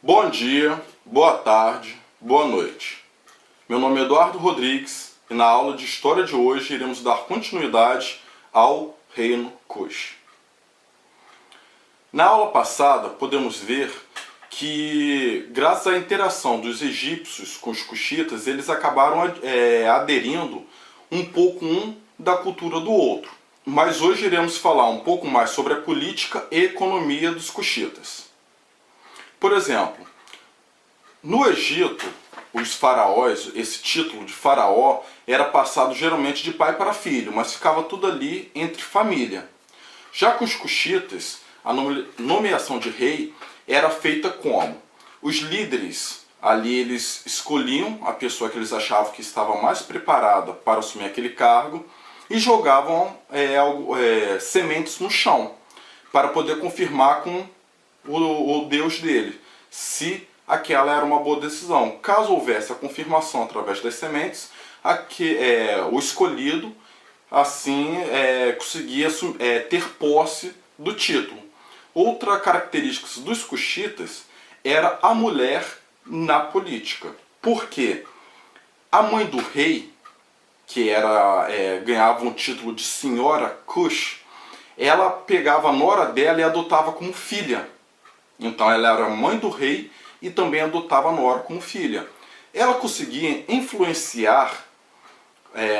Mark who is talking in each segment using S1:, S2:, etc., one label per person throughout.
S1: Bom dia, boa tarde, boa noite. Meu nome é Eduardo Rodrigues e na aula de História de hoje iremos dar continuidade ao Reino Kush. Na aula passada podemos ver que, graças à interação dos egípcios com os cuxitas, eles acabaram aderindo um pouco um da cultura do outro. Mas hoje iremos falar um pouco mais sobre a política e economia dos cuxitas. Por exemplo, no Egito, os faraós, esse título de faraó era passado geralmente de pai para filho, mas ficava tudo ali entre família. Já com os cuxitas, a nomeação de rei era feita como? Os líderes ali eles escolhiam a pessoa que eles achavam que estava mais preparada para assumir aquele cargo e jogavam sementes no chão para poder confirmar com o Deus dele se aquela era uma boa decisão. Caso houvesse a confirmação através das sementes, o escolhido assim conseguia ter posse do título. Outra característica dos cuxitas era a mulher na política. Porque a mãe do rei, que ganhava um título de senhora Kush, ela pegava a nora dela e adotava como filha. Então ela era mãe do rei e também adotava a nora como filha. Ela conseguia influenciar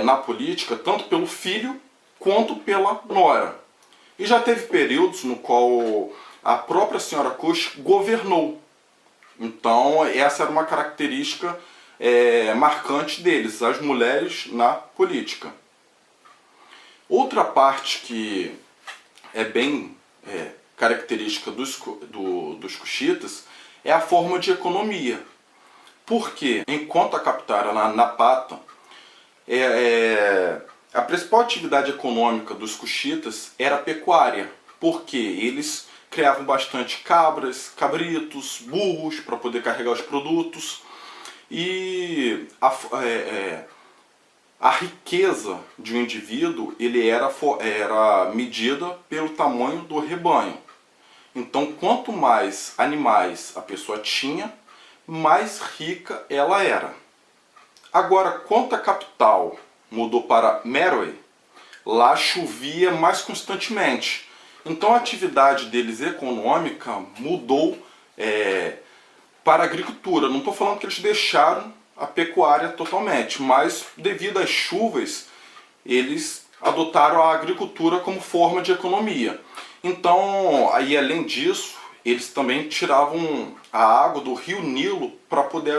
S1: na política tanto pelo filho quanto pela nora. E já teve períodos no qual a própria senhora Kush governou. Então essa era uma característica marcante deles, as mulheres na política. Outra parte que é bem característica dos cuxitas é a forma de economia. Porque, enquanto a capital era na Napata, a principal atividade econômica dos cuxitas era a pecuária. Porque eles criavam bastante cabras, cabritos, burros para poder carregar os produtos. E a riqueza de um indivíduo era medida pelo tamanho do rebanho. Então, quanto mais animais a pessoa tinha, mais rica ela era. Agora, quanto a capital mudou para Meroe, lá chovia mais constantemente. Então, a atividade deles econômica mudou para a agricultura. Não estou falando que eles deixaram a pecuária totalmente, mas devido às chuvas, eles adotaram a agricultura como forma de economia. Então, aí além disso, eles também tiravam a água do rio Nilo para poder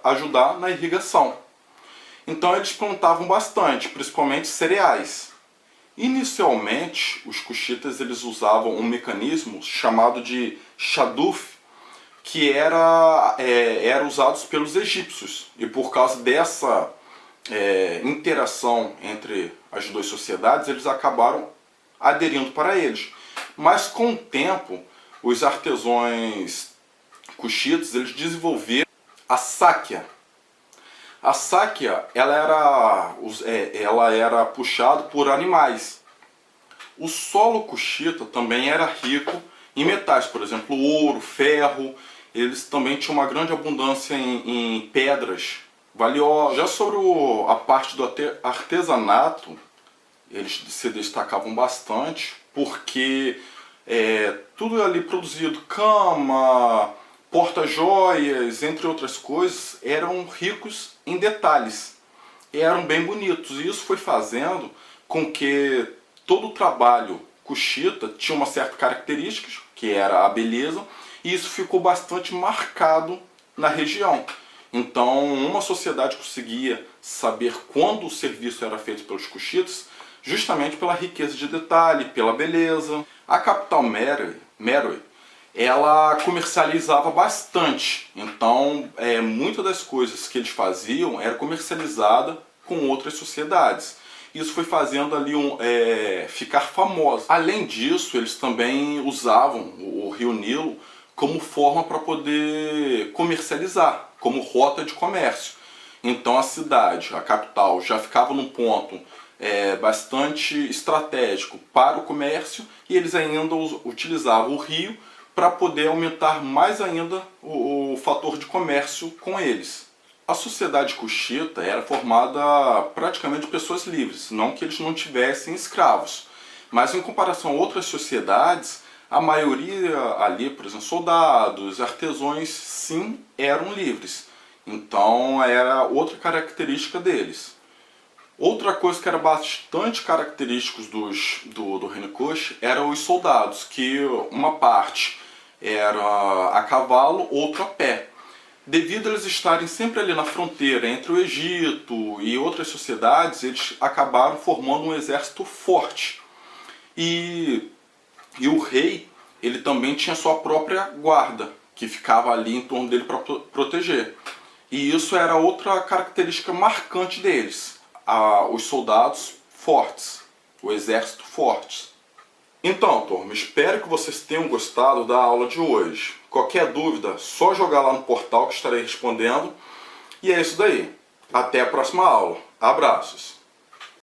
S1: ajudar na irrigação. Então eles plantavam bastante, principalmente cereais. Inicialmente, os cuxitas eles usavam um mecanismo chamado de shaduf, que era usado pelos egípcios. E por causa dessa interação entre as duas sociedades, eles acabaram aderindo para eles. Mas com o tempo, os artesãos cuxitas eles desenvolveram a sáquia. A sáquia ela era puxada por animais. O solo cuxita também era rico em metais, por exemplo, ouro, ferro. Eles também tinham uma grande abundância em pedras valiosas. Já sobre a parte do artesanato, eles se destacavam bastante, porque tudo ali produzido, cama, porta-joias, entre outras coisas, eram ricos em detalhes, eram bem bonitos, e isso foi fazendo com que todo o trabalho cuxita tinha uma certa característica, que era a beleza, e isso ficou bastante marcado na região. Então uma sociedade conseguia saber quando o serviço era feito pelos cuxitas, justamente pela riqueza de detalhe, pela beleza. A capital Meroe, ela comercializava bastante. Então, muitas das coisas que eles faziam era comercializada com outras sociedades. Isso foi fazendo ali ficar famoso. Além disso, eles também usavam o rio Nilo como forma para poder comercializar, como rota de comércio. Então a cidade, a capital, já ficava num ponto bastante estratégico para o comércio, e eles ainda utilizavam o rio para poder aumentar mais ainda o fator de comércio com eles. A sociedade cuxita era formada praticamente de pessoas livres, não que eles não tivessem escravos, mas em comparação a outras sociedades, a maioria ali, por exemplo, soldados, artesãos, sim, eram livres. Então era outra característica deles. Outra coisa que era bastante característica do Reino Kush eram os soldados, que uma parte era a cavalo, outra a pé. Devido a eles estarem sempre ali na fronteira entre o Egito e outras sociedades, eles acabaram formando um exército forte. E o rei, ele também tinha sua própria guarda, que ficava ali em torno dele para proteger. E isso era outra característica marcante deles, os soldados fortes, o exército forte. Então, turma, espero que vocês tenham gostado da aula de hoje. Qualquer dúvida, só jogar lá no portal que estarei respondendo. E é isso daí. Até a próxima aula. Abraços!